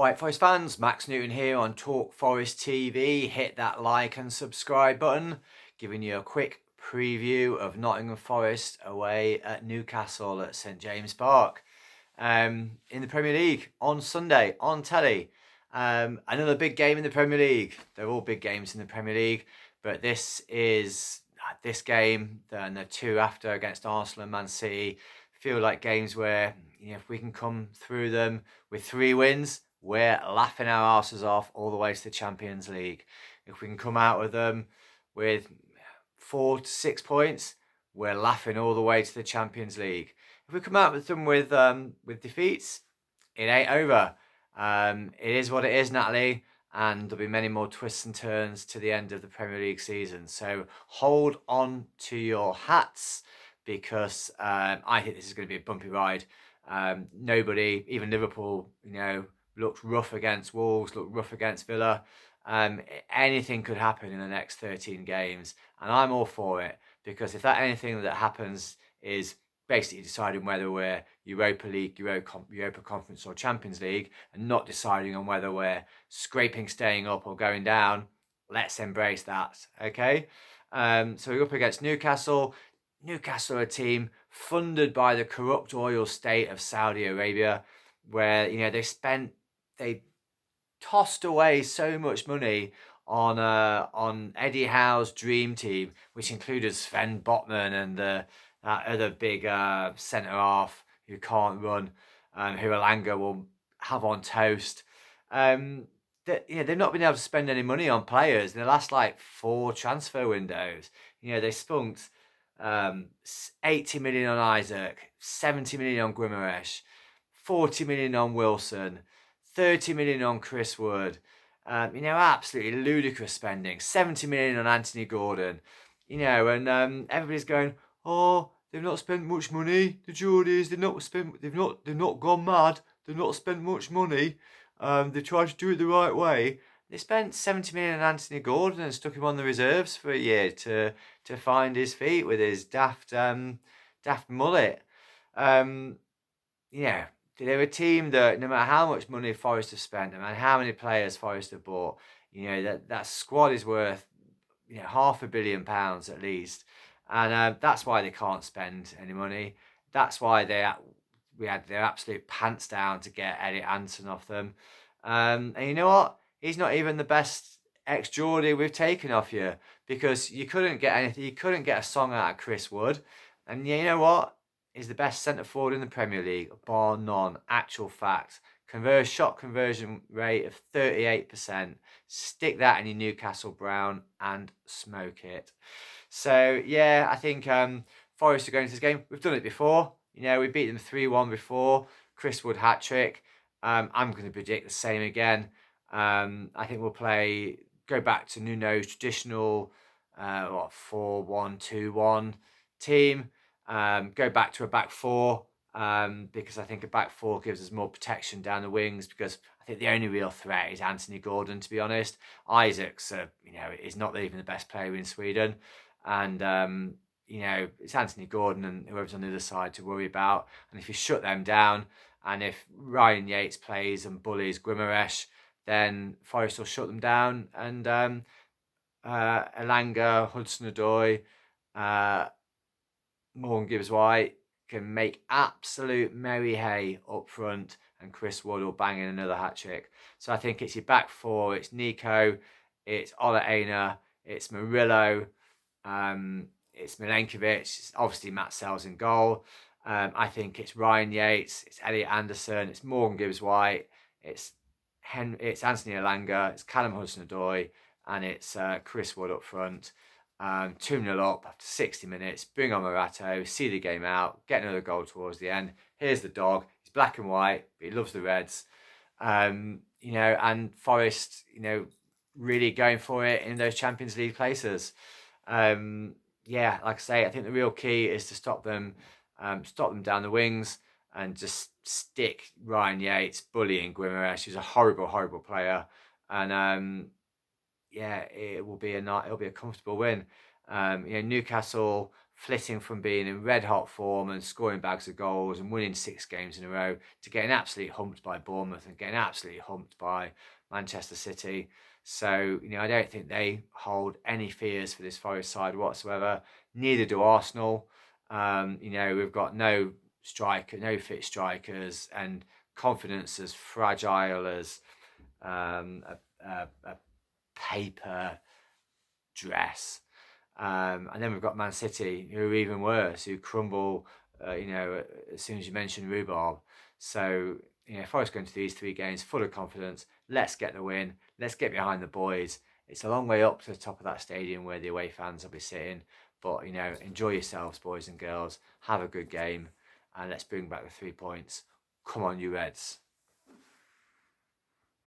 Right, Forest fans, Max Newton here on Talk Forest TV. Hit that like and subscribe button, giving you a quick preview of Nottingham Forest away at Newcastle at St James Park in the Premier League on Sunday on telly. Another big game in the Premier League. They're all big games in the Premier League, but this game and the two after against Arsenal and Man City feel like games where, if we can come through them with 3 wins, we're laughing our asses off all the way to the Champions League. If we can come out with them with 4 to 6 points, we're laughing all the way to the Champions League. If we come out with them with defeats, it ain't over. It is what it is, Natalie, and there'll be many more twists and turns to the end of the Premier League season. So hold on to your hats, because I think this is going to be a bumpy ride. Nobody, even Liverpool, looked rough against Wolves, looked rough against Villa. Anything could happen in the next 13 games, and I'm all for it, because if that anything that happens is basically deciding whether we're Europa League, Europa Conference or Champions League, and not deciding on whether we're scraping staying up or going down, let's embrace that, okay? So we're up against Newcastle. Newcastle are a team funded by the corrupt oil state of Saudi Arabia, where they tossed away so much money on Eddie Howe's dream team, which included Sven Botman and that other big centre half who can't run, who Alanga will have on toast. They've not been able to spend any money on players in the last 4 transfer windows. They spunked 80 million on Isaac, 70 million on Guimaraes, 40 million on Wilson, 30 million on Chris Wood. Absolutely ludicrous spending. 70 million on Anthony Gordon. And everybody's going, oh, they've not spent much money. The Geordies, they've not gone mad. They've not spent much money. They tried to do it the right way. They spent 70 million on Anthony Gordon and stuck him on the reserves for a year to find his feet with his daft mullet. They're a team that no matter how much money Forest have spent, no matter how many players Forest have bought, that squad is worth £500 million at least, and that's why they can't spend any money. That's why we had their absolute pants down to get Elliot Anderson off them. And you know what? He's not even the best ex-Geordie we've taken off you, because you couldn't get anything. You couldn't get a song out of Chris Wood, and you know what? He's the best centre forward in the Premier League, bar none. Actual fact. Shot conversion rate of 38%. Stick that in your Newcastle brown and smoke it. So yeah, I think Forest are going to this game. We've done it before. We beat them 3-1 before. Chris Wood hat-trick. I'm going to predict the same again. I think we'll go back to Nuno's traditional 4-1-2-1 team. Go back to a back 4, because I think a back 4 gives us more protection down the wings, because I think the only real threat is Anthony Gordon, to be honest. Isaac's, is not even the best player in Sweden. And, it's Anthony Gordon and whoever's on the other side to worry about. And if you shut them down, and if Ryan Yates plays and bullies Guimaraes, then Forest will shut them down. And Alanga, Hudson-Odoi, Morgan Gibbs-White can make absolute merry hay up front, and Chris Wood will bang in another hat-trick. So I think it's your back 4. It's Nico, it's Ola Aina, it's Murillo, it's Milenkovic, it's obviously Matt Sells in goal. I think it's Ryan Yates, it's Elliot Anderson, it's Morgan Gibbs-White, it's Anthony Alanga, it's Callum Hudson-Odoi, and it's Chris Wood up front. 2-0 up after 60 minutes, bring on Morato, see the game out, get another goal towards the end. Here's the dog. He's black and white, but he loves the Reds. And Forest, really going for it in those Champions League places. Like I say, I think the real key is to stop them down the wings and just stick Ryan Yates bullying Guimaraes, who's a horrible, horrible player. And it will be a comfortable win. Newcastle flitting from being in red hot form and scoring bags of goals and winning 6 games in a row to getting absolutely humped by Bournemouth and getting absolutely humped by Manchester City. So, I don't think they hold any fears for this Forest side whatsoever. Neither do Arsenal. We've got no fit strikers, and confidence as fragile as a paper dress. And then we've got Man City, who are even worse, who crumble, as soon as you mention rhubarb. So, Forest going to these 3 games full of confidence. Let's get the win. Let's get behind the boys. It's a long way up to the top of that stadium where the away fans will be sitting. But, enjoy yourselves, boys and girls. Have a good game. And let's bring back the 3 points. Come on, you Reds.